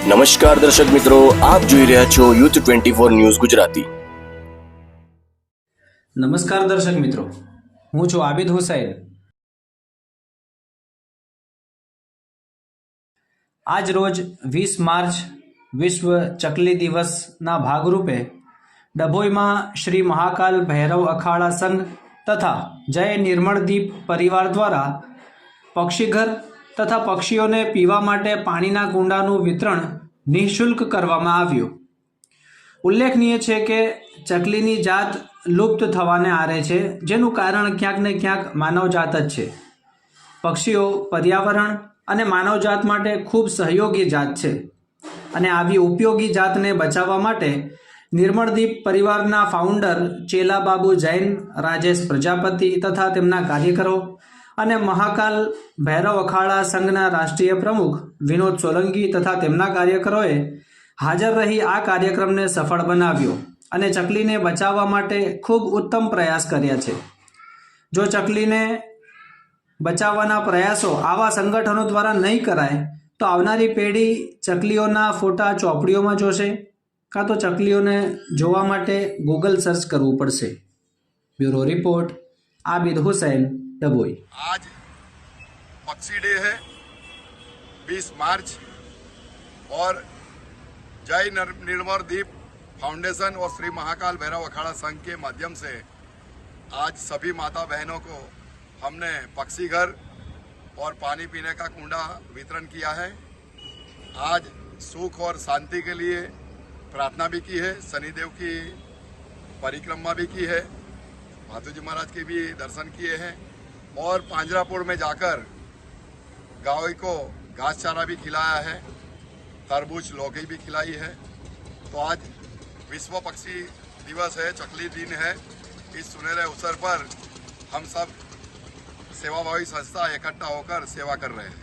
નમસ્કાર દર્શક મિત્રો, આપ જોઈ રહ્યા છો યુથ 24 ન્યૂઝ ગુજરાતી। નમસ્કાર દર્શક મિત્રો, હું છું આબિદ હુસૈન। આજ રોજ 20 માર્ચ વિશ્વ ચકલી દિવસના ભાગરૂપે ડભોઈમાં શ્રી મહાકાલ ભૈરવ અખાડા સંઘ તથા જય નિર્મળદીપ પરિવાર દ્વારા પક્ષીઘર તથા પક્ષીઓને પીવા માટે પાણીના કુંડાનું વિતરણ નિઃશુલ્ક કરવામાં આવ્યું। ઉલ્લેખનીય છે કે ચકલીની જાત લુપ્ત થવાને આરે છે, જેનું કારણ ક્યાંક ને ક્યાંક માનવજાત જ છે। પક્ષીઓ પર્યાવરણ અને માનવજાત માટે ખૂબ સહયોગી જાત છે અને આવી ઉપયોગી જાતને બચાવવા માટે નિર્મળદીપ પરિવારના ફાઉન્ડર ચેલાબાબુ જૈન, રાજેશ પ્રજાપતિ તથા તેમના કાર્યકરો અને મહાકાલ ભૈરવ અખાડા સંઘના રાષ્ટ્રીય પ્રમુખ વિનોદ સોલંકી તથા તેમના કાર્યકરોએ હાજર રહી આ કાર્યક્રમને સફળ બનાવ્યો અને ચકલીને બચાવવા માટે ખૂબ ઉત્તમ પ્રયાસ કર્યા છે। જો ચકલીને બચાવવાના પ્રયાસો આવા સંગઠનો દ્વારા નહીં કરાય તો આવનારી પેઢી ચકલીઓના ફોટા ચોપડીઓમાં જોશે કાં તો ચકલીઓને જોવા માટે ગૂગલ સર્ચ કરવું પડશે। Bureau report, Abid Hussain, Dabhoi. आज पक्षी डे है 20 मार्च और जय निर्मलदीप फाउंडेशन और श्री महाकाल भैरव अखाड़ा संघ के माध्यम से आज सभी माता बहनों को हमने पक्षी घर और पानी पीने का कुंडा वितरण किया है। आज सुख और शांति के लिए प्रार्थना भी की है, शनिदेव की परिक्रमा भी की है, मातुजी महाराज के भी दर्शन किए हैं और पांजरापुर में जाकर गाय को घास चारा भी खिलाया है, तरबूज लौकी भी खिलाई है। तो आज विश्व पक्षी दिवस है, चकली दिन है। इस सुनहरे अवसर पर हम सब सेवाभावी संस्था इकट्ठा होकर सेवा कर रहे हैं।